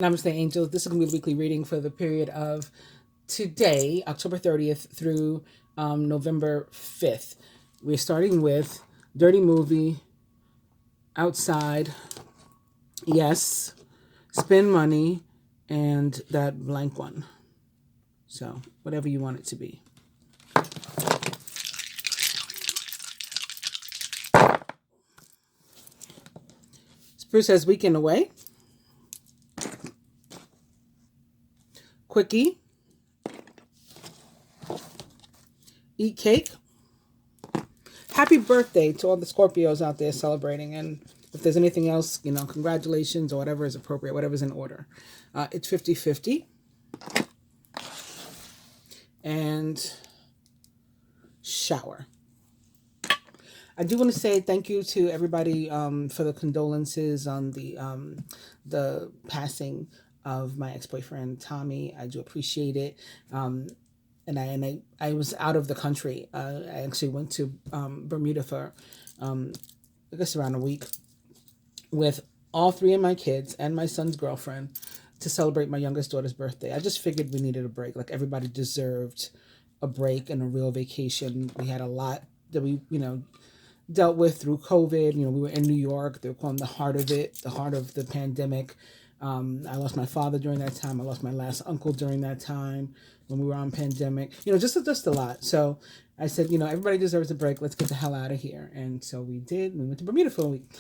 Namaste, angels. This is going to be the weekly reading for the period of today, October 30th through November 5th. We're starting with Dirty Movie, Outside, Yes, Spend Money, and that blank one. So, whatever you want it to be. Spruce says Weekend Away. Quickie. Eat cake. Happy birthday to all the Scorpios out there celebrating. And if there's anything else, congratulations or whatever is appropriate, whatever's in order. It's 50-50. And shower. I do want to say thank you to everybody for the condolences on the passing of my ex-boyfriend Tommy. I do appreciate it. And I was out of the country. I actually went to Bermuda for I guess around a week with all three of my kids and my son's girlfriend to celebrate my youngest daughter's birthday. I just figured we needed a break. Like everybody deserved a break and a real vacation. We had a lot that we dealt with through COVID. We were in New York. They were calling the heart of it, the heart of the pandemic. I lost my father during that time. I lost my last uncle during that time when we were on pandemic. Just a lot. So I said, everybody deserves a break. Let's get the hell out of here. And so we did. We went to Bermuda for a week,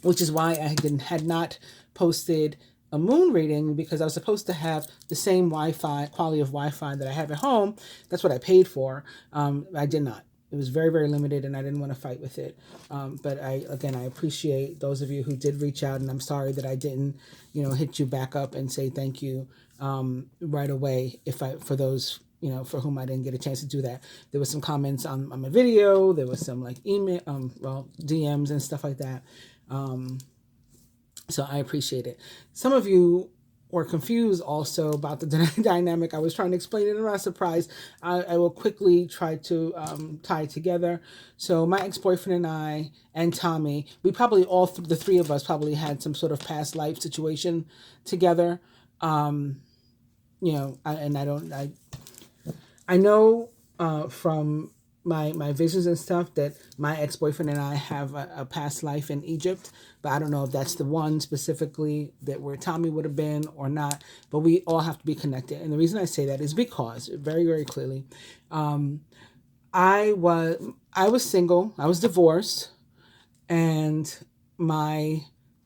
which is why I had not posted a moon reading, because I was supposed to have the same quality of Wi-Fi that I have at home. That's what I paid for. I did not. It was very, very limited, and I didn't want to fight with it. But I appreciate those of you who did reach out, and I'm sorry that I didn't, hit you back up and say thank you right away. For those, for whom I didn't get a chance to do that. There was some comments on my video. There was some email, DMs and stuff like that. So I appreciate it. Some of you were confused also about the dynamic. I was trying to explain it, and I'm not surprised. I will quickly try to tie it together. So my ex-boyfriend and I and Tommy, we probably the three of us probably had some sort of past life situation together. I know from my visions and stuff that my ex-boyfriend and I have a past life in Egypt, but I don't know if that's the one specifically that where Tommy would have been or not, but we all have to be connected. And the reason I say that is because very, very clearly, I was single, I was divorced, and my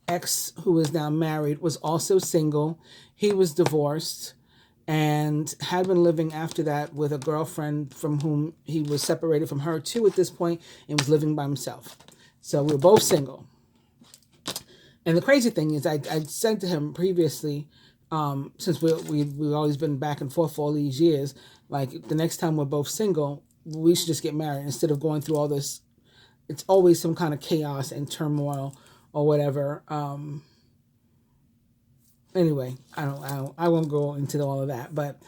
ex, who is now married, was also single. He was divorced and had been living after that with a girlfriend from whom he was separated from her too at this point, and was living by himself. So we were both single. And the crazy thing is, I said to him previously, since we've always been back and forth for all these years, like the next time we're both single, we should just get married instead of going through all this. It's always some kind of chaos and turmoil or whatever. Anyway, I won't go into all of that, but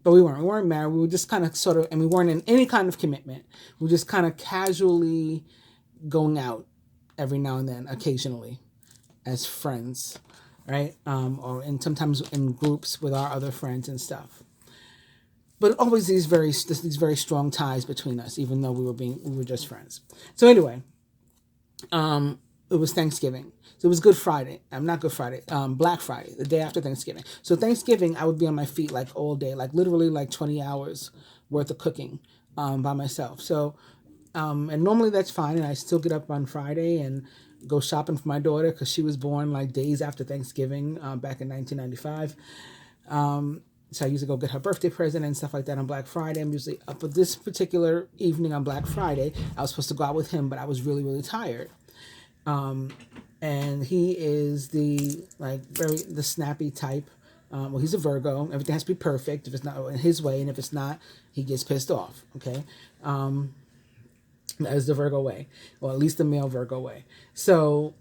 we weren't married. We were just kind of sort of, and we weren't in any kind of commitment. We were just kind of casually going out every now and then, occasionally, as friends, right? And sometimes in groups with our other friends and stuff. But always these very strong ties between us, even though we were just friends. So anyway, it was Thanksgiving. So it was Good Friday. Not Good Friday. Black Friday, the day after Thanksgiving. So Thanksgiving, I would be on my feet all day, literally 20 hours worth of cooking by myself. So, and normally that's fine. And I still get up on Friday and go shopping for my daughter because she was born days after Thanksgiving back in 1995. So I usually go get her birthday present and stuff like that on Black Friday. I'm usually up for this particular evening on Black Friday. I was supposed to go out with him, but I was really, really tired. And he is the snappy type. He's a Virgo. Everything has to be perfect if it's not in his way, and if it's not, he gets pissed off. Okay, that is the Virgo way, or at least the male Virgo way. So,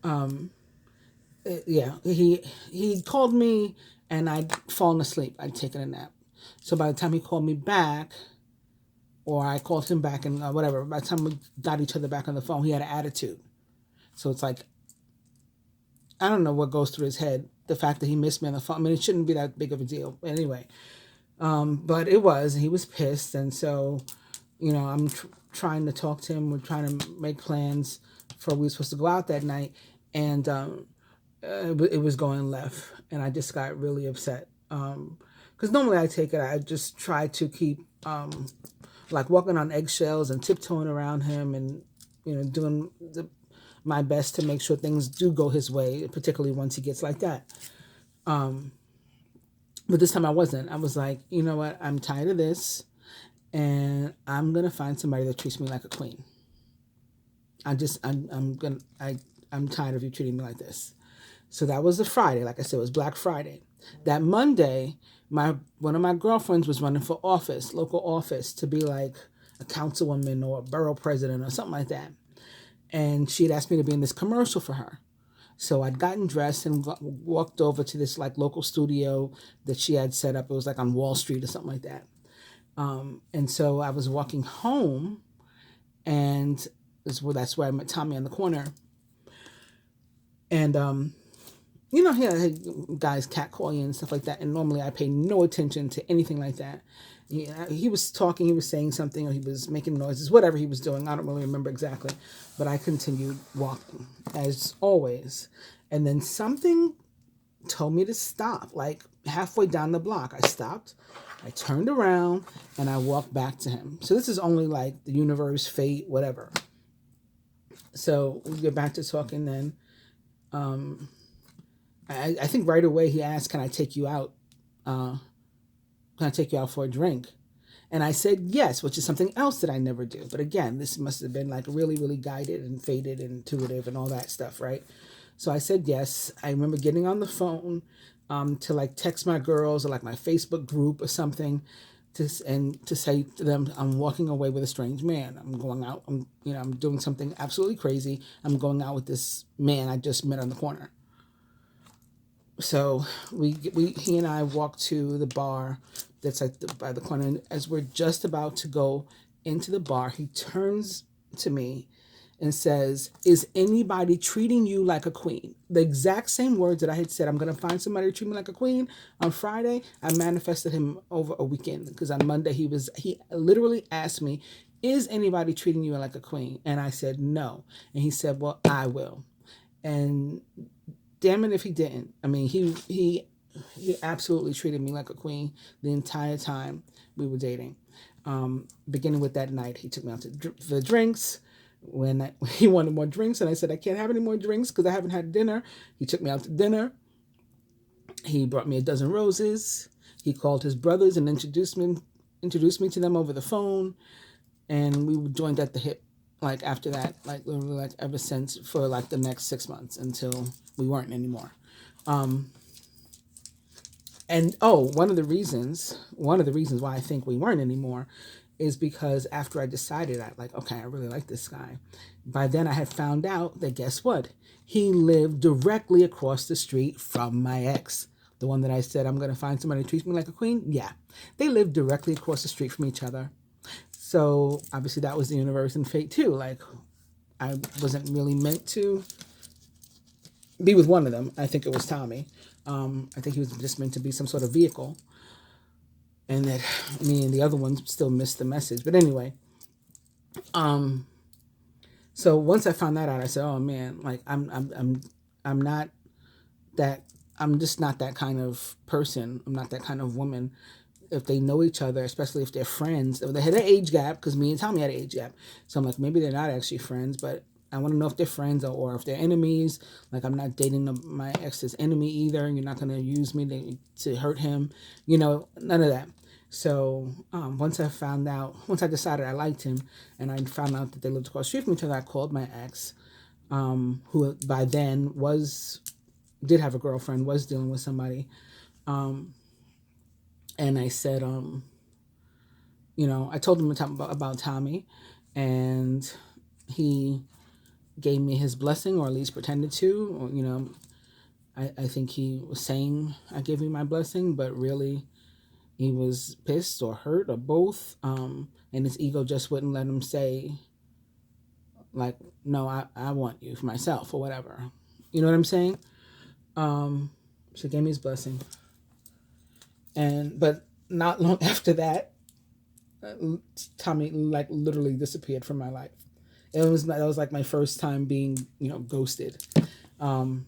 he called me, and I'd fallen asleep. I'd taken a nap. So by the time he called me back, or I called him back, and whatever, by the time we got each other back on the phone, he had an attitude. So it's I don't know what goes through his head. The fact that he missed me on the phone. I mean, it shouldn't be that big of a deal. Anyway, but it was. He was pissed, and so, I'm trying to talk to him. We're trying to make plans for we were supposed to go out that night, and it was going left, and I just got really upset. Because normally I take it. I just try to keep like walking on eggshells and tiptoeing around him, and doing my best to make sure things do go his way, particularly once he gets like that. But this time I wasn't. I was like, you know what? I'm tired of this, and I'm gonna find somebody that treats me like a queen. I'm tired of you treating me like this. So that was the Friday. Like I said, it was Black Friday. That Monday, one of my girlfriends was running for office, local office, to be like a councilwoman or a borough president or something like that. And she had asked me to be in this commercial for her. So I'd gotten dressed and walked over to this like local studio that she had set up. It was like on Wall Street or something like that. And so I was walking home, and that's where I met Tommy on the corner. And hey, guys catcall you and stuff like that. And normally I pay no attention to anything like that. He was talking, he was saying something, or he was making noises, whatever he was doing. I don't really remember exactly. But I continued walking, as always. And then something told me to stop, like halfway down the block. I stopped, I turned around, and I walked back to him. So this is only like the universe, fate, whatever. So we get back to talking then. I think right away he asked, can I take you out? Can I take you out for a drink? And I said yes, which is something else that I never do. But again, this must have been like really, really guided and fated and intuitive and all that stuff, right? So I said yes. I remember getting on the phone to like text my girls or like my Facebook group or something to say to them, I'm walking away with a strange man. I'm going out. I'm doing something absolutely crazy. I'm going out with this man I just met on the corner. So he and I walked to the bar that's like by the corner. And as we're just about to go into the bar, he turns to me and says, is anybody treating you like a queen? The exact same words that I had said, I'm going to find somebody to treat me like a queen on Friday. I manifested him over a weekend, because on Monday he literally asked me, is anybody treating you like a queen? And I said, no. And he said, well, I will. And damn it if he didn't. I mean, he absolutely treated me like a queen the entire time we were dating. Beginning with that night, he took me out to the drinks. When he wanted more drinks, and I said, I can't have any more drinks because I haven't had dinner. He took me out to dinner. He brought me a dozen roses. He called his brothers and introduced me to them over the phone. And we joined at the hip, like after that, like literally like ever since, for like the next 6 months until we weren't anymore. And one of the reasons why I think we weren't anymore is because after I decided, okay, I really like this guy. By then I had found out that, guess what? He lived directly across the street from my ex. The one that I said, I'm going to find somebody who treats me like a queen. Yeah. They lived directly across the street from each other. So obviously that was the universe and fate too. Like, I wasn't really meant to be with one of them. I think it was Tommy. I think he was just meant to be some sort of vehicle. And that me and the other one still missed the message. But anyway, so once I found that out, I said, "Oh man, like I'm not that. I'm just not that kind of person. I'm not that kind of woman." If they know each other, especially if they're friends, they had an age gap, because me and Tommy had an age gap. So I'm like, maybe they're not actually friends, but I want to know if they're friends or if they're enemies. Like, I'm not dating my ex's enemy either. You're not going to use me to hurt him. None of that. So once I decided I liked him, and I found out that they lived across the street from each other, I called my ex, who by then did have a girlfriend, was dealing with somebody. And I said, I told him about Tommy, and he gave me his blessing, or at least pretended to. I think he was saying, I gave you my blessing, but really he was pissed or hurt or both. And his ego just wouldn't let him say, like, no, I want you for myself or whatever. You know what I'm saying? She gave me his blessing. But not long after that, Tommy like literally disappeared from my life. That was like my first time being, ghosted. And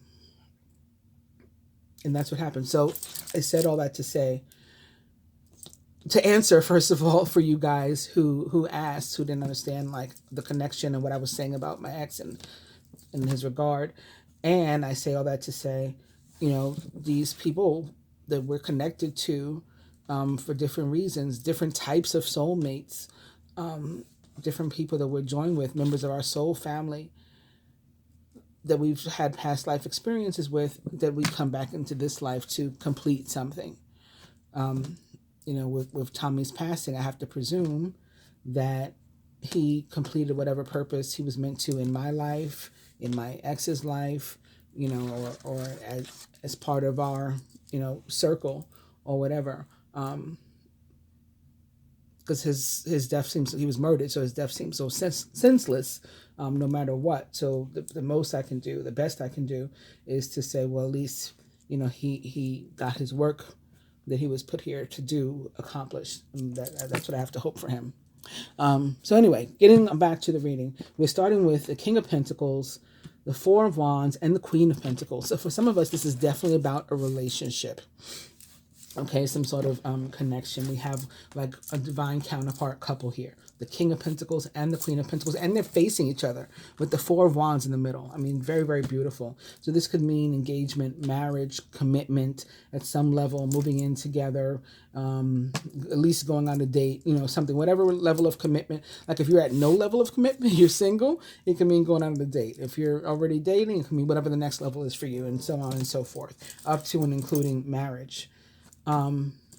that's what happened. So I said all that to say, to answer, first of all, for you guys who asked, who didn't understand like the connection and what I was saying about my ex and in his regard. And I say all that to say, these people that we're connected to, for different reasons, different types of soulmates, different people that we're joined with, members of our soul family that we've had past life experiences with, that we come back into this life to complete something. With Tommy's passing, I have to presume that he completed whatever purpose he was meant to in my life, in my ex's life, or as part of our, circle or whatever. Because his death seems, he was murdered, so his death seems so senseless, no matter what. So the most I can do, the best I can do, is to say, well, at least, he got his work that he was put here to do accomplished. That's what I have to hope for him. So anyway, getting back to the reading, we're starting with the King of Pentacles, the Four of Wands, and the Queen of Pentacles. So for some of us, this is definitely about a relationship. Okay, some sort of connection. We have like a divine counterpart couple here, the King of Pentacles and the Queen of Pentacles, and they're facing each other with the Four of Wands in the middle. I mean, very, very beautiful. So this could mean engagement, marriage, commitment at some level, moving in together, at least going on a date, something, whatever level of commitment. Like if you're at no level of commitment, you're single, it can mean going on a date. If you're already dating, it can mean whatever the next level is for you, and so on and so forth, up to and including marriage.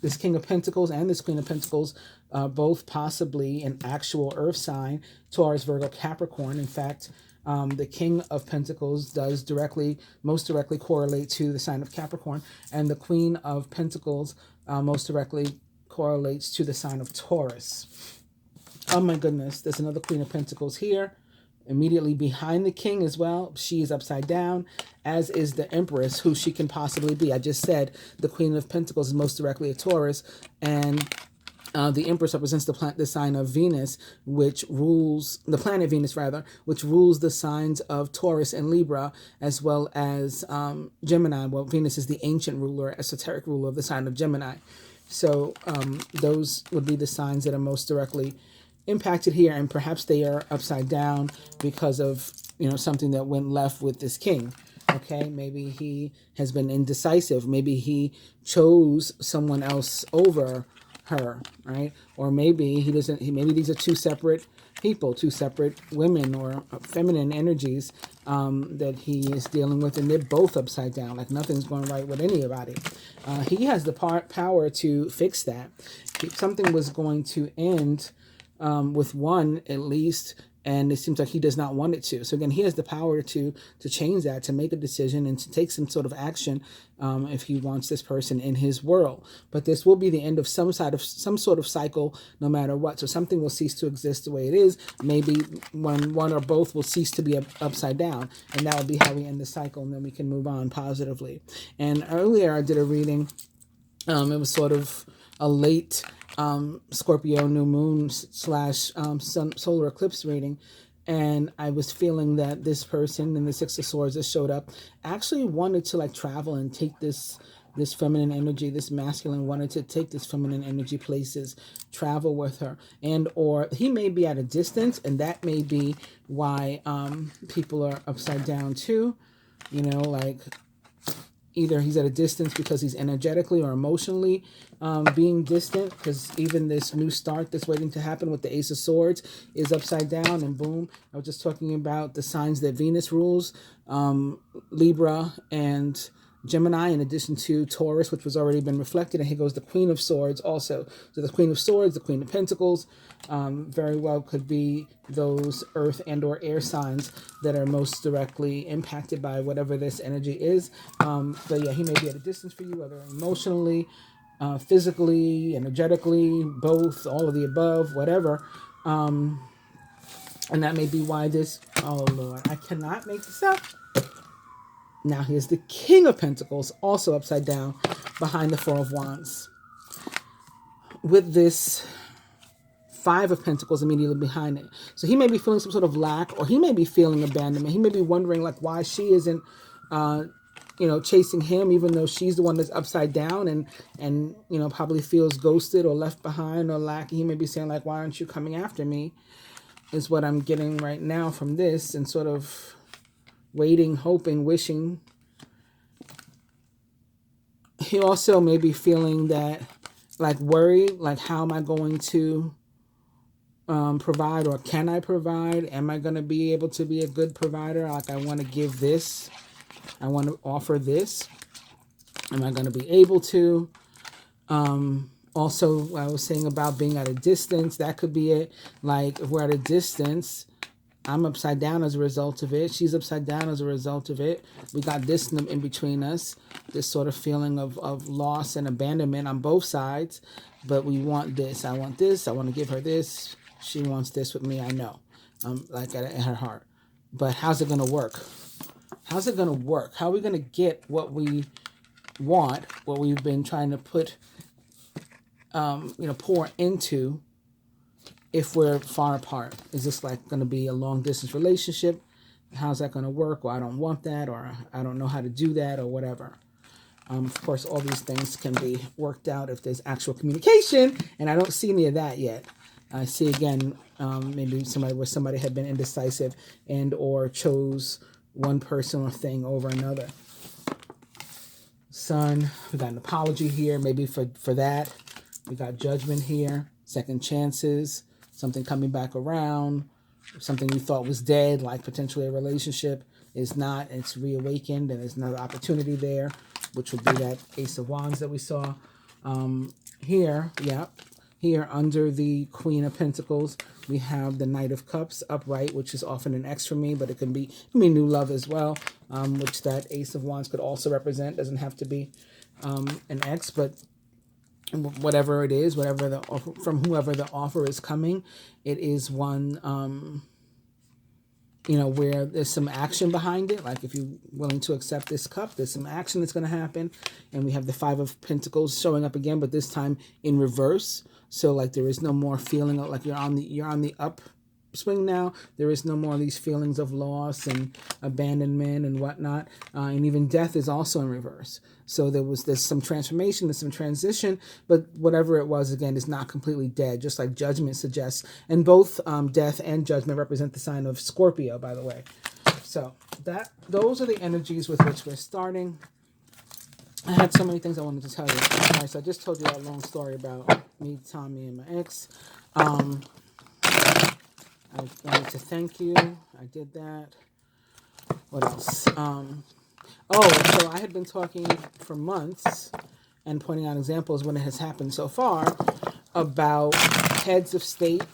This King of Pentacles and this Queen of Pentacles, both possibly an actual earth sign, Taurus, Virgo, Capricorn. In fact, the King of Pentacles does most directly correlate to the sign of Capricorn, and the Queen of Pentacles most directly correlates to the sign of Taurus. Oh my goodness, there's another Queen of Pentacles here. Immediately behind the King as well. She is upside down, as is the Empress, who she can possibly be. I just said the Queen of Pentacles is most directly a Taurus, and the Empress represents the sign of Venus, which rules, the planet Venus rather, which rules the signs of Taurus and Libra, as well as Gemini. Well, Venus is the ancient ruler, esoteric ruler of the sign of Gemini. So those would be the signs that are most directly impacted here, and perhaps they are upside down because of something that went left with this king. Okay, maybe he has been indecisive, maybe he chose someone else over her, right? Or maybe he doesn't, maybe these are two separate people, two separate women or feminine energies that he is dealing with, and they're both upside down, like nothing's going right with anybody. He has the power to fix that. If something was going to end with one at least, and it seems like he does not want it to. So again, he has the power to change that, to make a decision and to take some sort of action if he wants this person in his world. But this will be the end of some sort of cycle, no matter what. So something will cease to exist the way it is. Maybe one or both will cease to be upside down, and that will be how we end the cycle, and then we can move on positively. And earlier I did a reading. It was sort of a late Scorpio new moon / solar eclipse reading, and I was feeling that this person in the Six of Swords that showed up actually wanted to like travel and take this feminine energy, this masculine wanted to take this feminine energy places, travel with her, and or he may be at a distance, and that may be why people are upside down too, like either he's at a distance because he's energetically or emotionally being distant, because even this new start that's waiting to happen with the Ace of Swords is upside down, and boom, I was just talking about the signs that Venus rules, Libra and Gemini, in addition to Taurus, which was already been reflected. And here goes the Queen of Swords also. So the Queen of Swords, the Queen of Pentacles, very well could be those earth and or air signs that are most directly impacted by whatever this energy is. But yeah, he may be at a distance for you, whether emotionally, physically, energetically, both, all of the above, whatever. And that may be why this, oh Lord, I cannot make this up. Now here's the King of Pentacles, also upside down behind the Four of Wands. With this Five of Pentacles immediately behind it. So he may be feeling some sort of lack, or he may be feeling abandonment. He may be wondering like why she isn't, chasing him, even though she's the one that's upside down and probably feels ghosted or left behind or lacking. He may be saying like, why aren't you coming after me? Is what I'm getting right now from this, and sort of waiting, hoping, wishing. He also may be feeling that like worried, like how am I going to provide, or can I provide? Am I going to be able to be a good provider? Like I want to give this. I want to offer this. Am I going to be able to? Also, I was saying about being at a distance. That could be it. Like if we're at a distance, I'm upside down as a result of it. She's upside down as a result of it. We got this in between us. This sort of feeling of loss and abandonment on both sides. But we want this. I want this. I want to give her this. She wants this with me, I know, like at her heart. But how's it going to work? How's it going to work? How are we going to get what we want, what we've been trying to put, pour into, if we're far apart? Is this like going to be a long distance relationship? How's that going to work? Or I don't want that, or I don't know how to do that, or whatever. Of course, all these things can be worked out if there's actual communication, and I don't see any of that yet. I see again, maybe somebody had been indecisive and or chose one person or thing over another. Sun, we got an apology here, maybe for that. We got judgment here, second chances, something coming back around, something you thought was dead, like potentially a relationship is not, it's reawakened, and there's another opportunity there, which would be that Ace of Wands that we saw here. Yeah. Here under the Queen of Pentacles, we have the Knight of Cups upright, which is often an X for me, but it can be new love as well, which that Ace of Wands could also represent. Doesn't have to be an X, but whatever it is, whatever the offer, from whoever the offer is coming, it is one, where there's some action behind it. Like if you're willing to accept this cup, there's some action that's going to happen. And we have the Five of Pentacles showing up again, but this time in reverse. So like there is no more feeling like you're on the upswing now. There is no more of these feelings of loss and abandonment and whatnot. And even death is also in reverse. So there's some transformation, there's some transition, but whatever it was, again, is not completely dead, just like judgment suggests. And both death and judgment represent the sign of Scorpio, by the way. So those are the energies with which we're starting. I had so many things I wanted to tell you. All right, so I just told you that long story about me, Tommy, and my ex. I wanted to thank you. I did that. What else? So I had been talking for months and pointing out examples when it has happened so far about heads of state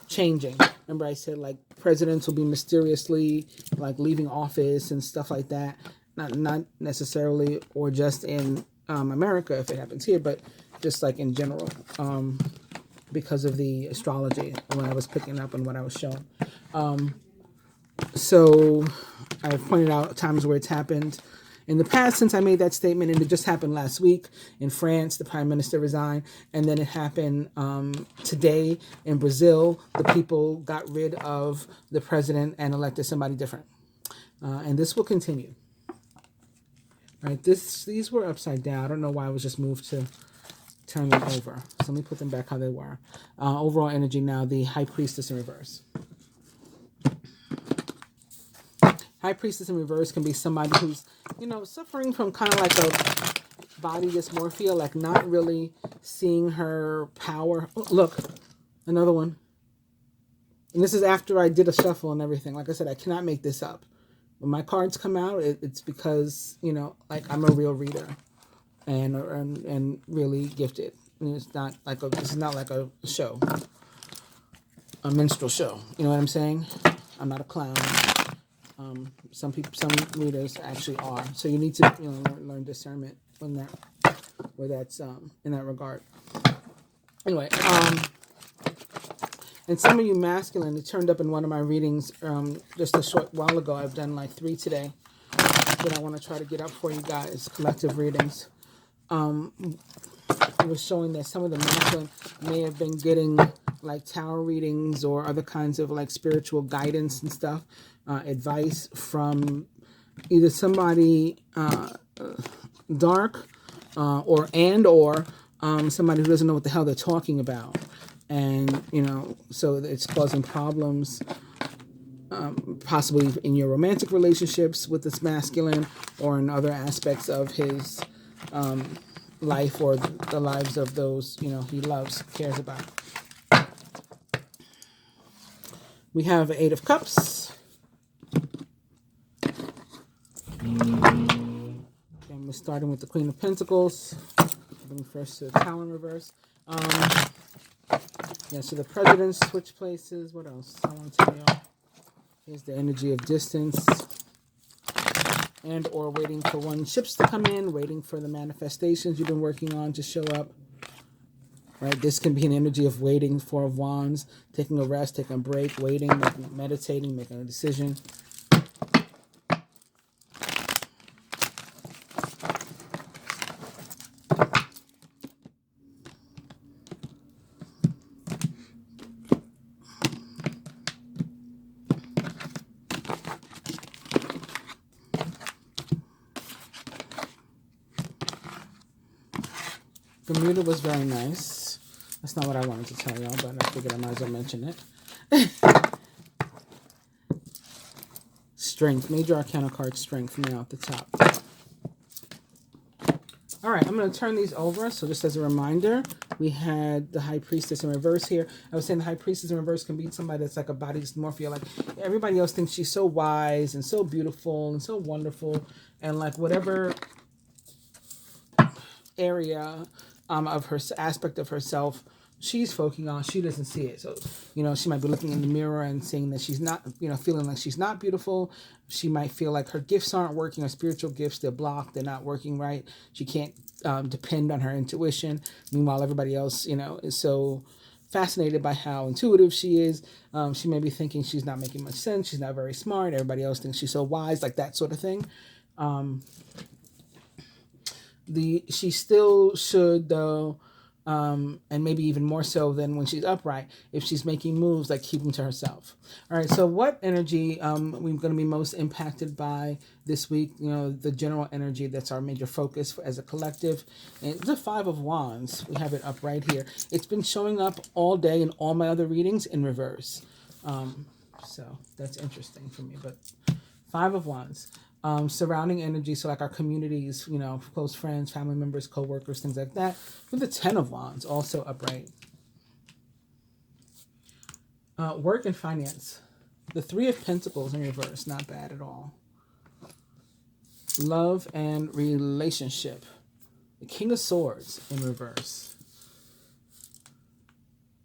changing. Remember I said like presidents will be mysteriously like leaving office and stuff like that. Not necessarily or just in America if it happens here, but just like in general, because of the astrology when I was picking up and what I was shown. So I've pointed out times where it's happened in the past since I made that statement, and it just happened last week in France. The prime minister resigned, and then it happened today in Brazil. The people got rid of the president and elected somebody different, and this will continue. Right, these were upside down. I don't know why I was just moved to turn them over. So let me put them back how they were. Overall energy now, the High Priestess in reverse. High Priestess in reverse can be somebody who's, suffering from kind of like a body dysmorphia, like not really seeing her power. Oh, look, another one. And this is after I did a shuffle and everything. Like I said, I cannot make this up. When my cards come out, it's because, like I'm a real reader and really gifted. And it's not like this is not like a show, a minstrel show. You know what I'm saying? I'm not a clown. Some readers actually are. So you need to learn discernment when that's in that regard. Anyway, and some of you masculine, it turned up in one of my readings just a short while ago. I've done like 3 today. that I want to try to get up for you guys, collective readings. It was showing that some of the masculine may have been getting like tarot readings or other kinds of like spiritual guidance and stuff, advice from either somebody dark or somebody who doesn't know what the hell they're talking about. And, so it's causing problems possibly in your romantic relationships with this masculine or in other aspects of his life or the lives of those, he loves, cares about. We have Eight of Cups. And we're starting with the Queen of Pentacles. Going first to the Tower in reverse. So the Presidents switch places. What else I want to tell y'all? Here's the energy of distance. And or waiting for ships to come in, waiting for the manifestations you've been working on to show up. Right? This can be an energy of waiting, Four of Wands, taking a rest, taking a break, waiting, meditating, making a decision. Bermuda was very nice. That's not what I wanted to tell y'all, but I figured I might as well mention it. Strength. Major Arcana card Strength for me out the top. All right, I'm going to turn these over. So just as a reminder, we had the High Priestess in reverse here. I was saying the High Priestess in reverse can be somebody that's like a body dysmorphia. Like everybody else thinks she's so wise and so beautiful and so wonderful. And like whatever area of her aspect of herself she's focusing on, she doesn't see it. So, she might be looking in the mirror and seeing that she's not, feeling like she's not beautiful. She might feel like her gifts aren't working, her spiritual gifts, they're blocked, they're not working right. She can't depend on her intuition. Meanwhile, everybody else, is so fascinated by how intuitive she is. She may be thinking she's not making much sense. She's not very smart. Everybody else thinks she's so wise, like that sort of thing. She still should, though, and maybe even more so than when she's upright, if she's making moves, like keep them to herself. All right, so what energy we're going to be most impacted by this week? The general energy that's our major focus as a collective. And the Five of Wands, we have it up right here. It's been showing up all day in all my other readings in reverse. So that's interesting for me. But Five of Wands. Surrounding energy, so like our communities, close friends, family members, co-workers, things like that. With the Ten of Wands, also upright. Work and finance. The Three of Pentacles in reverse, not bad at all. Love and relationship. The King of Swords in reverse.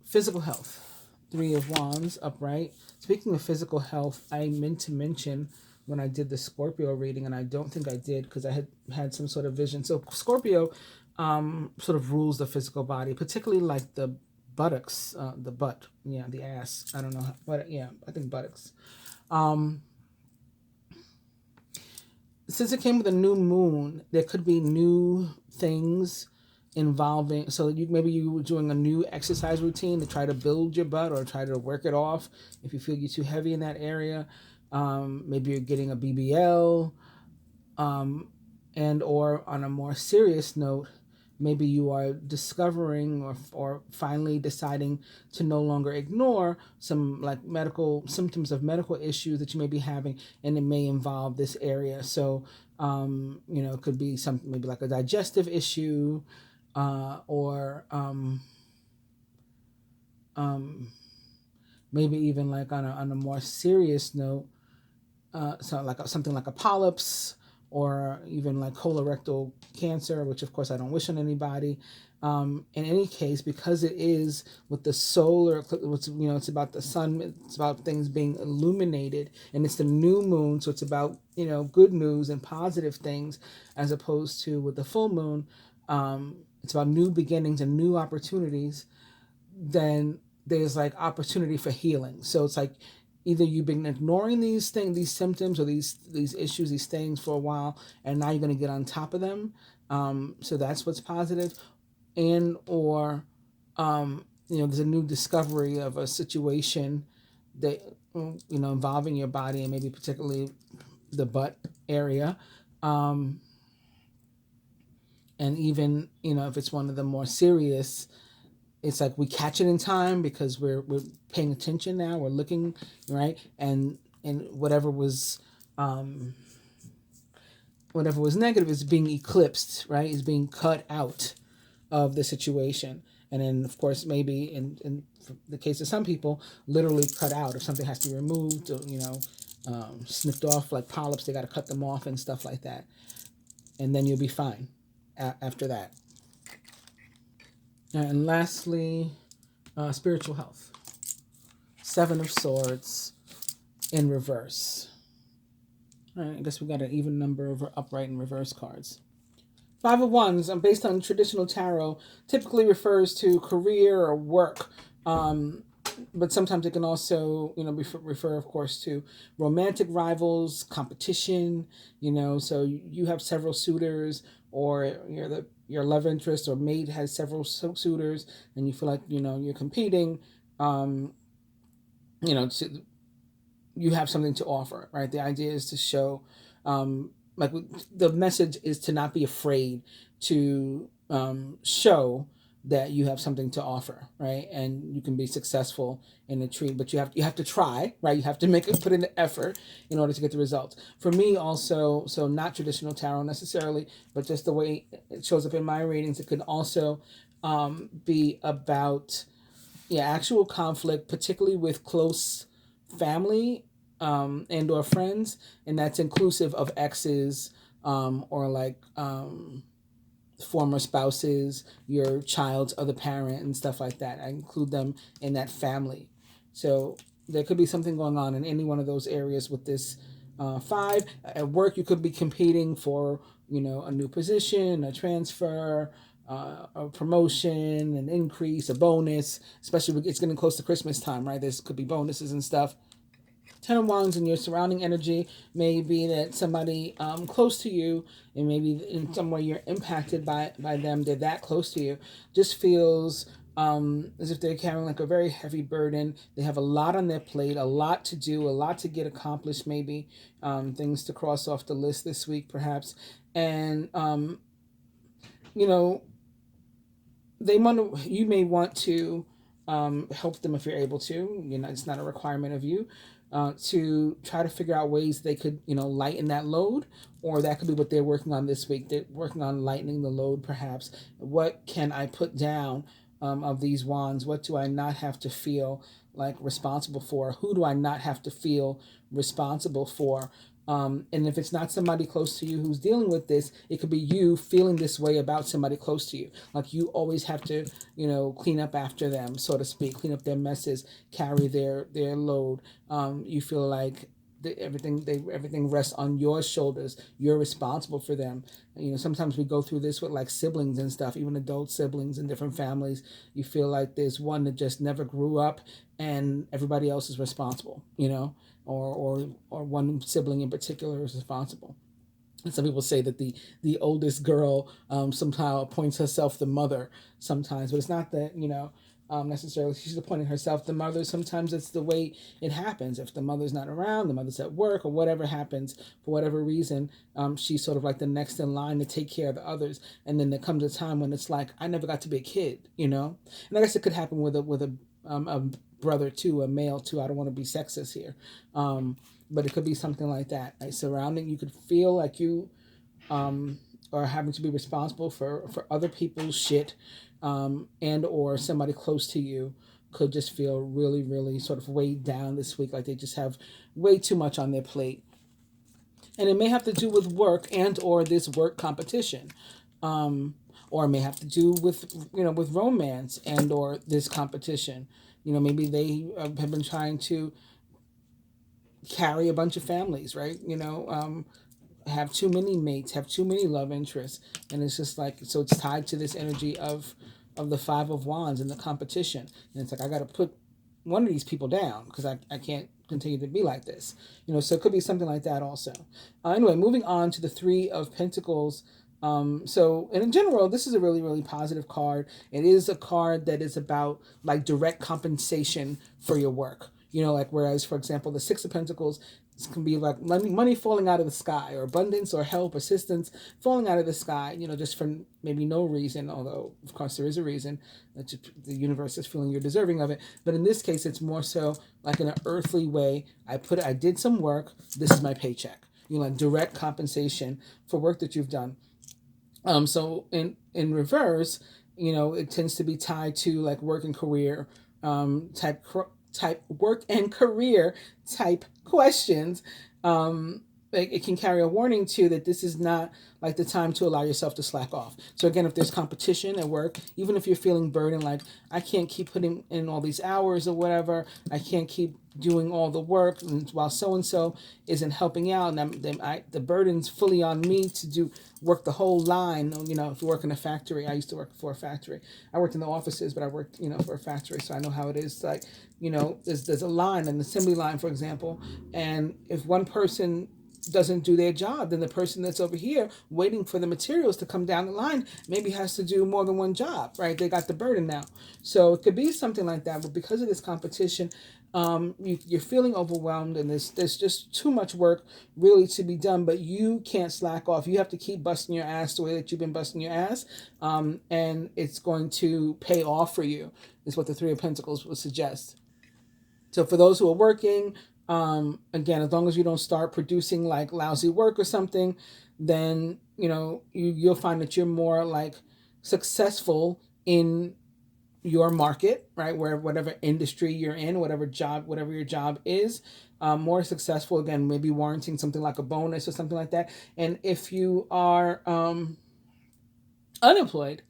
Physical health. Three of Wands, upright. Speaking of physical health, I meant to mention when I did the Scorpio reading, and I don't think I did because I had some sort of vision. So Scorpio sort of rules the physical body, particularly like the buttocks, the butt, the ass. I don't know, but I think buttocks. Since it came with a new moon, there could be new things involving, so maybe you were doing a new exercise routine to try to build your butt or try to work it off if you feel you're too heavy in that area. Maybe you're getting a BBL, and or on a more serious note, maybe you are discovering or finally deciding to no longer ignore some like medical symptoms of medical issues that you may be having, and it may involve this area. So, it could be something maybe like a digestive issue, or maybe even like on a more serious note, so like something like a polyps, or even like colorectal cancer, which of course I don't wish on anybody. In any case, because it is with the solar, it's about the sun, it's about things being illuminated, and it's the new moon, so it's about, good news and positive things, as opposed to with the full moon, it's about new beginnings and new opportunities. Then there's like opportunity for healing. So it's like either you've been ignoring these things, these symptoms, or these issues, these things for a while, and now you're going to get on top of them. So that's what's positive. And or there's a new discovery of a situation that involving your body, and maybe particularly the butt area. And even if it's one of the more serious, it's like we catch it in time because we're paying attention now, we're looking, right, and whatever was negative is being eclipsed, right, is being cut out of the situation. And then of course maybe in the case of some people, literally cut out. If something has to be removed, or snipped off, like polyps, they got to cut them off and stuff like that, and then you'll be fine after that. And lastly, spiritual health. 7 of Swords in reverse. All right, I guess we got an even number of upright and reverse cards. 5 of Wands, based on traditional tarot, typically refers to career or work. But sometimes it can also, refer, of course, to romantic rivals, competition. So you have several suitors, or your love interest or mate has several suitors, and you feel like you're competing. You have something to offer, right? The idea is to show, the message is to not be afraid to show that you have something to offer, right? And you can be successful in the tree, but you have to try, right? You have to put in the effort in order to get the results. For me also, so not traditional tarot necessarily, but just the way it shows up in my readings, it could also be about actual conflict, particularly with close family and or friends, and that's inclusive of exes, or like former spouses, your child's other parent, and stuff like that. I include them in that family. So there could be something going on in any one of those areas with this 5. At work, you could be competing for a new position, a transfer, a promotion, an increase, a bonus. Especially it's getting close to Christmas time, right? There could be bonuses and stuff. 10 of Wands in your surrounding energy may be that somebody close to you, and maybe in some way you're impacted by them, they're that close to you, just feels as if they're carrying like a very heavy burden. They have a lot on their plate, a lot to do, a lot to get accomplished, maybe things to cross off the list this week perhaps. And you may want to help them if you're able to. It's not a requirement of you. To try to figure out ways they could, lighten that load, or that could be what they're working on this week. They're working on lightening the load, perhaps. What can I put down of these wands? What do I not have to feel like responsible for? Who do I not have to feel responsible for? And if it's not somebody close to you who's dealing with this, it could be you feeling this way about somebody close to you. Like you always have to, clean up after them, so to speak, clean up their messes, carry their load. You feel like everything rests on your shoulders. You're responsible for them. Sometimes we go through this with like siblings and stuff, even adult siblings in different families. You feel like there's one that just never grew up and everybody else is responsible, or one sibling in particular is responsible. And some people say that the oldest girl somehow appoints herself the mother sometimes, but it's not that, necessarily she's appointing herself the mother. Sometimes it's the way it happens. If the mother's not around, the mother's at work, or whatever happens, for whatever reason, she's sort of like the next in line to take care of the others. And then there comes a time when it's like, I never got to be a kid, And I guess it could happen with a brother too, a male too. I don't want to be sexist here. But it could be something like that. Like surrounding, you could feel like you are having to be responsible for other people's shit, and or somebody close to you could just feel really, really sort of weighed down this week, like they just have way too much on their plate. And it may have to do with work and or this work competition. Or it may have to do with, with romance and or this competition. Maybe they have been trying to carry a bunch of families, right? Have too many mates, have too many love interests. And it's just like, so it's tied to this energy of the 5 of Wands and the competition. And it's like, I got to put one of these people down because I can't continue to be like this. So it could be something like that also. Anyway, moving on to the Three of Pentacles. So, and in general, this is a really, really positive card. It is a card that is about like direct compensation for your work. Like whereas, for example, the Six of Pentacles can be like money falling out of the sky, or abundance or help, assistance falling out of the sky, just for maybe no reason, although of course there is a reason that the universe is feeling you're deserving of it. But in this case, it's more so like in an earthly way. I did some work. This is my paycheck. Like direct compensation for work that you've done. So in reverse, it tends to be tied to like work and career type work and career type questions. It can carry a warning too that this is not like the time to allow yourself to slack off. So again, if there's competition at work, even if you're feeling burdened, like I can't keep putting in all these hours or whatever, I can't keep doing all the work, and while so-and-so isn't helping out, and the burden's fully on me to work the whole line. If you work in a factory, I used to work for a factory. I worked in the offices, but I worked, for a factory, so I know how it is. Like, there's a line, an assembly line, for example, and if one person doesn't do their job, then the person that's over here waiting for the materials to come down the line maybe has to do more than one job, right? They got the burden now. So it could be something like that, but because of this competition, you're feeling overwhelmed, and there's just too much work really to be done, but you can't slack off. You have to keep busting your ass the way that you've been busting your ass, and it's going to pay off for you, is what the Three of Pentacles would suggest. So for those who are working, again, as long as you don't start producing like lousy work or something, then you'll find that you're more like successful in your market, right? Whatever industry you're in, whatever your job is, more successful, again, maybe warranting something like a bonus or something like that. And if you are unemployed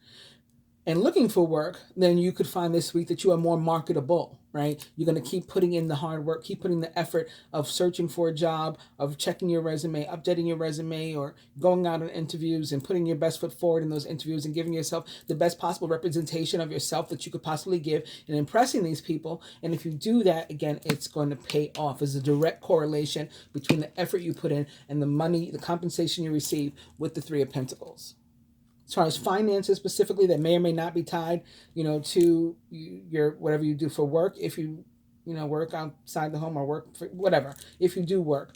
and looking for work, then you could find this week that you are more marketable, right? You're going to keep putting in the hard work, keep putting the effort of searching for a job, of checking your resume, updating your resume, or going out on interviews and putting your best foot forward in those interviews and giving yourself the best possible representation of yourself that you could possibly give, and impressing these people. And if you do that, again, it's going to pay off. There's a direct correlation between the effort you put in and the money, the compensation you receive with the Three of Pentacles. As far as finances specifically, that may or may not be tied, to your whatever you do for work. If you, work outside the home or work for whatever, if you do work,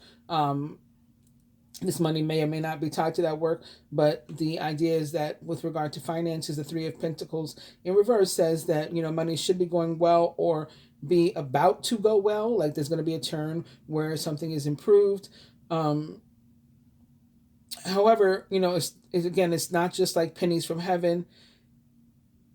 this money may or may not be tied to that work. But the idea is that with regard to finances, the Three of Pentacles in reverse says that, money should be going well or be about to go well. Like there's going to be a turn where something is improved. However, it's not just like pennies from heaven.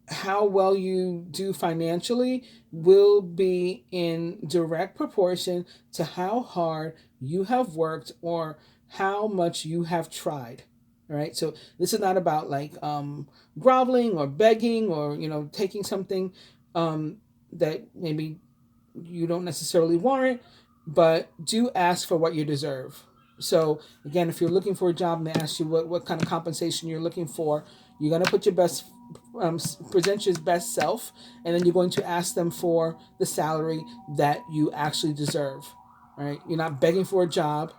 How well you do financially will be in direct proportion to how hard you have worked or how much you have tried. All right. So this is not about like groveling or begging or, taking something that maybe you don't necessarily warrant, but do ask for what you deserve. So again, if you're looking for a job and they ask you what kind of compensation you're looking for, you're going to put your best, present your best self, and then you're going to ask them for the salary that you actually deserve, right? You're not begging for a job.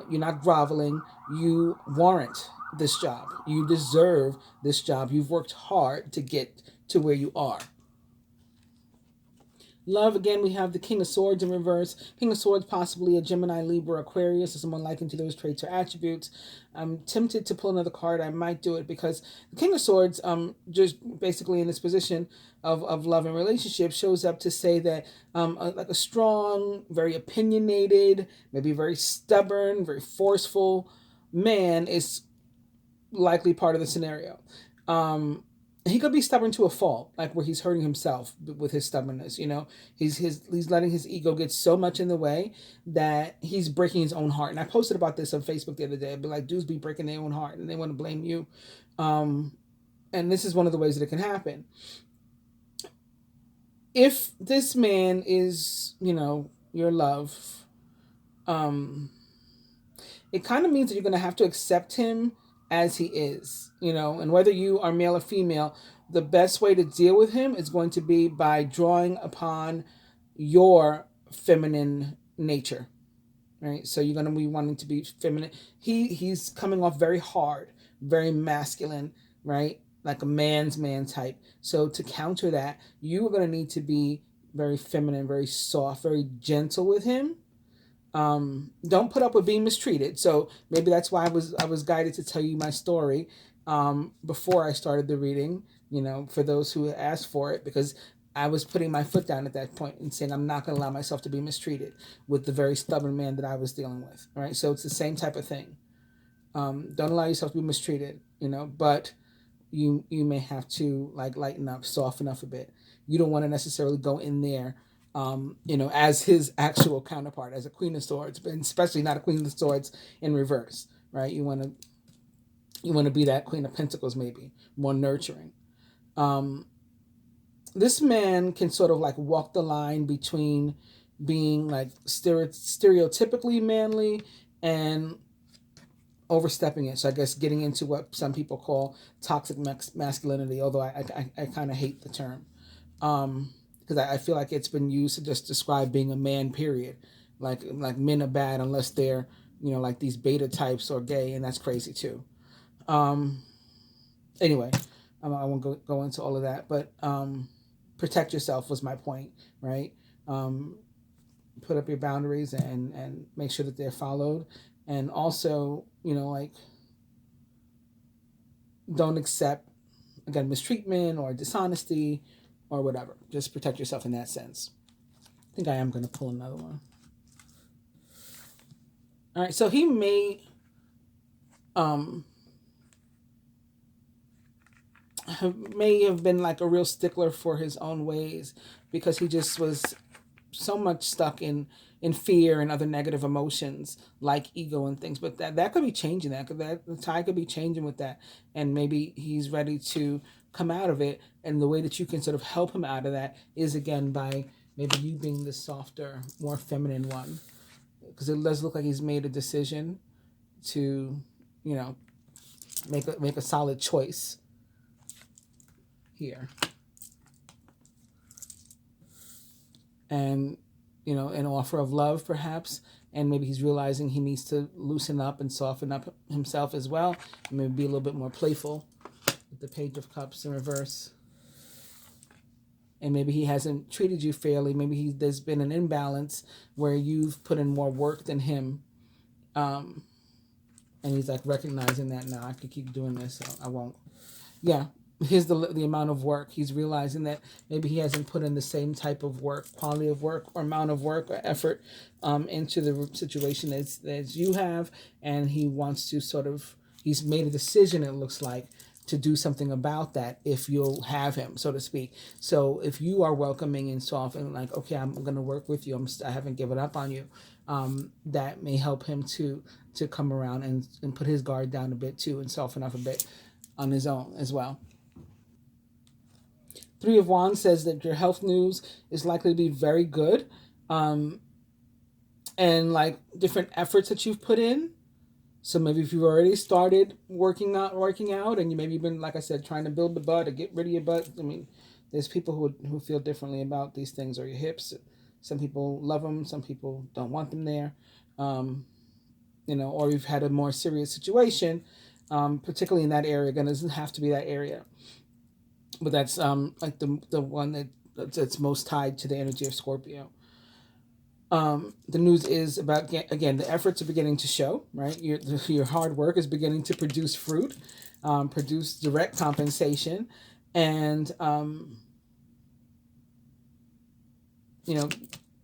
You're not groveling. You warrant this job. You deserve this job. You've worked hard to get to where you are. Love, again, we have the King of Swords in reverse. King of Swords, possibly a Gemini, Libra, Aquarius, or someone likened to those traits or attributes. I'm tempted to pull another card. I might do it because the King of Swords, just basically in this position of love and relationship, shows up to say that like a strong, very opinionated, maybe very stubborn, very forceful man is likely part of the scenario. He could be stubborn to a fault, like where he's hurting himself with his stubbornness. He's letting his ego get so much in the way that he's breaking his own heart. And I posted about this on Facebook the other day. I'd be like, dudes be breaking their own heart and they want to blame you. And this is one of the ways that it can happen. If this man is, your love, it kind of means that you're going to have to accept him as he is, and whether you are male or female, the best way to deal with him is going to be by drawing upon your feminine nature, right? So you're going to be wanting to be feminine. He's coming off very hard, very masculine, right? Like a man's man type. So to counter that, you are going to need to be very feminine, very soft, very gentle with him. Don't put up with being mistreated. So maybe that's why I was guided to tell you my story before I started the reading. For those who asked for it, because I was putting my foot down at that point and saying I'm not going to allow myself to be mistreated with the very stubborn man that I was dealing with. All right, so it's the same type of thing. Don't allow yourself to be mistreated. But you may have to like lighten up, soften up a bit. You don't want to necessarily go in there as his actual counterpart, as a Queen of Swords, but especially not a Queen of Swords in reverse, right? You want to be that Queen of Pentacles, maybe more nurturing. This man can sort of like walk the line between being like stereotypically manly and overstepping it. So I guess getting into what some people call toxic masculinity, although I kind of hate the term. Because I feel like it's been used to just describe being a man, period. Like men are bad unless they're, like these beta types or gay, and that's crazy too. Anyway, I won't go into all of that, but protect yourself was my point, right? Put up your boundaries and make sure that they're followed. And also, like, don't accept, again, mistreatment or dishonesty or whatever. Just protect yourself in that sense. I think I am going to pull another one. All right, so he may have been like a real stickler for his own ways, because he just was so much stuck in fear and other negative emotions like ego and things. But that could be changing. That the tide could be changing with that, and maybe he's ready to come out of it. And the way that you can sort of help him out of that is, again, by maybe you being the softer, more feminine one, because it does look like he's made a decision to make a solid choice here. And an offer of love perhaps, and maybe he's realizing he needs to loosen up and soften up himself as well, and maybe be a little bit more playful with the Page of Cups in reverse. And maybe he hasn't treated you fairly. Maybe there's been an imbalance where you've put in more work than him, and he's like recognizing that, now I could keep doing this, so I won't. Yeah, here's the amount of work. He's realizing that maybe he hasn't put in the same type of work, quality of work, or amount of work or effort into the situation as you have, and he wants to he's made a decision, it looks like, to do something about that if you'll have him, so to speak. So if you are welcoming and soft and like, okay, I'm going to work with you, I haven't given up on you, that may help him to come around and put his guard down a bit too, and soften up a bit on his own as well. Three of Wands says that your health news is likely to be very good, and like different efforts that you've put in. So maybe if you've already started working out, and you maybe been, like I said, trying to build the butt or get rid of your butt. I mean, there's people who feel differently about these things, or your hips. Some people love them, some people don't want them there. Or you've had a more serious situation, particularly in that area. Again, it doesn't have to be that area, but that's like the one that's most tied to the energy of Scorpio. The news is about, again, the efforts are beginning to show, right? Your hard work is beginning to produce fruit, produce direct compensation, and the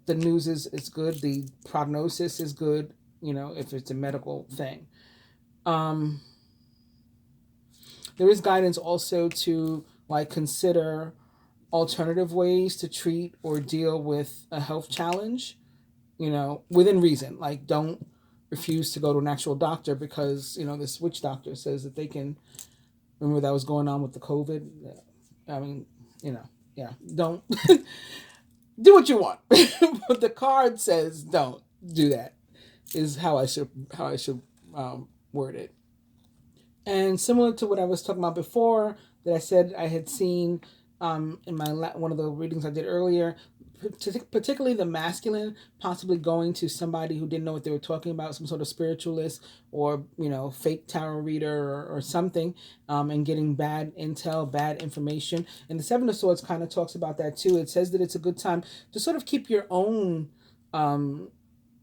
news is good. The prognosis is good, if it's a medical thing. There is guidance also to like consider alternative ways to treat or deal with a health challenge, within reason. Like, don't refuse to go to an actual doctor because, this witch doctor says that they can, remember that was going on with the COVID. I mean, yeah, don't do what you want. But the card says don't do that, is how I should word it. And similar to what I was talking about before, that I said I had seen in my one of the readings I did earlier, particularly the masculine, possibly going to somebody who didn't know what they were talking about, some sort of spiritualist or, fake tarot reader or something, and getting bad intel, bad information. And the Seven of Swords kind of talks about that too. It says that it's a good time to sort of keep your own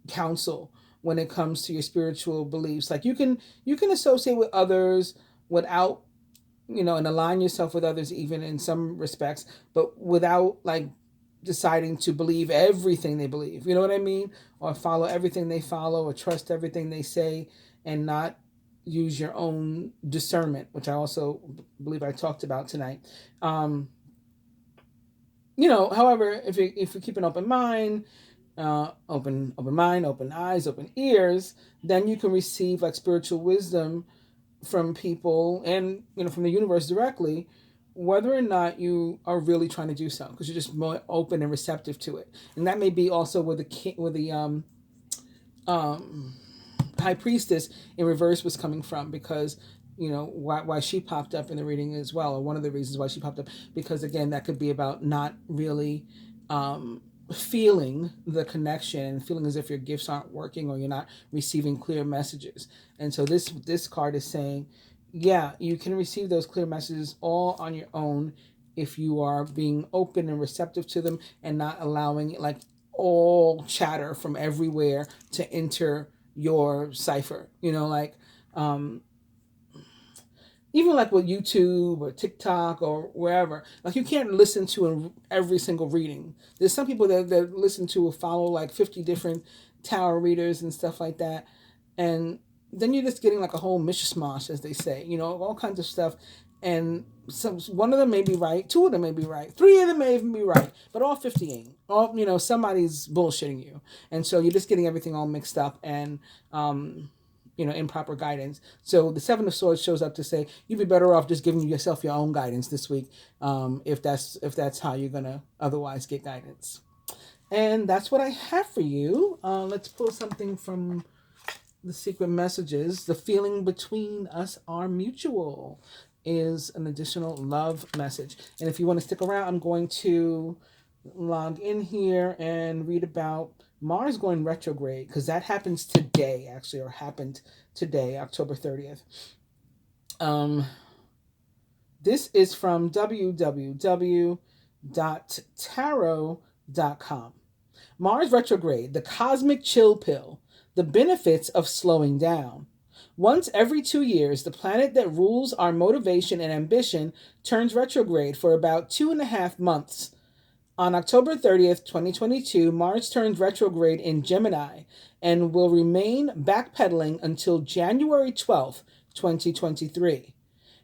counsel when it comes to your spiritual beliefs. Like you can associate with others without, and align yourself with others even in some respects, but without like deciding to believe everything they believe. You know what I mean? Or follow everything they follow or trust everything they say, and not use your own discernment, which I also believe I talked about tonight. However, if you keep an open mind, open mind, open eyes, open ears, then you can receive like spiritual wisdom from people and from the universe directly, whether or not you are really trying to do so, because you're just more open and receptive to it. And that may be also where the high priestess in reverse was coming from, because why she popped up in the reading as well, or one of the reasons why she popped up, because again, that could be about not really feeling the connection and feeling as if your gifts aren't working or you're not receiving clear messages. And so this card is saying, yeah, you can receive those clear messages all on your own if you are being open and receptive to them and not allowing like all chatter from everywhere to enter your cipher. Even like with YouTube or TikTok or wherever, like you can't listen to every single reading. There's some people that listen to or follow like 50 different tarot readers and stuff like that. And then you're just getting like a whole mishmash, as they say, all kinds of stuff. And one of them may be right, two of them may be right, three of them may even be right, but all 50 ain't. All, somebody's bullshitting you. And so you're just getting everything all mixed up and, improper guidance. So the Seven of Swords shows up to say you'd be better off just giving yourself your own guidance this week, if that's how you're gonna otherwise get guidance. And that's what I have for you. Let's pull something from the secret messages. The feeling between us are mutual is an additional love message. And if you want to stick around, I'm going to log in here and read about Mars going retrograde, because that happens today, actually, or happened today, October 30th. This is from www.tarot.com. Mars retrograde, the cosmic chill pill, the benefits of slowing down. Once every 2 years, the planet that rules our motivation and ambition turns retrograde for about 2.5 months. On October 30th, 2022, Mars turns retrograde in Gemini and will remain backpedaling until January 12th, 2023.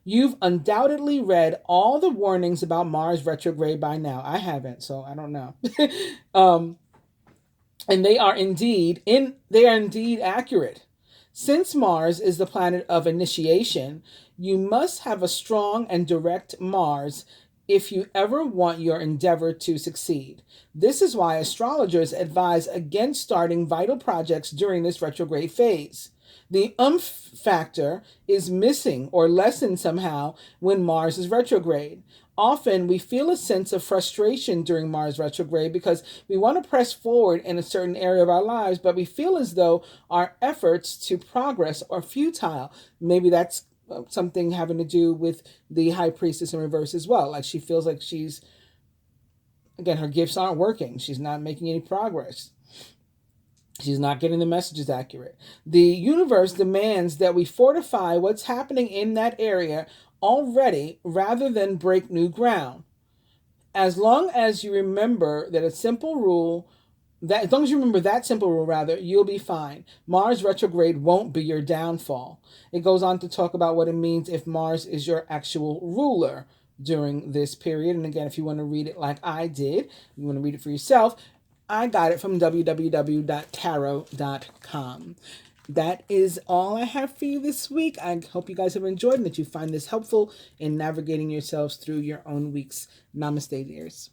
You've undoubtedly read all the warnings about Mars retrograde by now. I haven't, so I don't know. And they are indeed accurate. Since Mars is the planet of initiation, you must have a strong and direct Mars if you ever want your endeavor to succeed. This is why astrologers advise against starting vital projects during this retrograde phase. The factor is missing or lessened somehow when Mars is retrograde. Often we feel a sense of frustration during Mars retrograde because we want to press forward in a certain area of our lives, but we feel as though our efforts to progress are futile. Maybe that's something having to do with the high priestess in reverse as well. Like she feels like her gifts aren't working. She's not making any progress. She's not getting the messages accurate. The universe demands that we fortify what's happening in that area already rather than break new ground. As long as you remember that simple rule, you'll be fine. Mars retrograde won't be your downfall. It goes on to talk about what it means if Mars is your actual ruler during this period. And again, if you want to read it like I did, you want to read it for yourself, I got it from www.tarot.com. That is all I have for you this week. I hope you guys have enjoyed and that you find this helpful in navigating yourselves through your own weeks. Namaste, dears.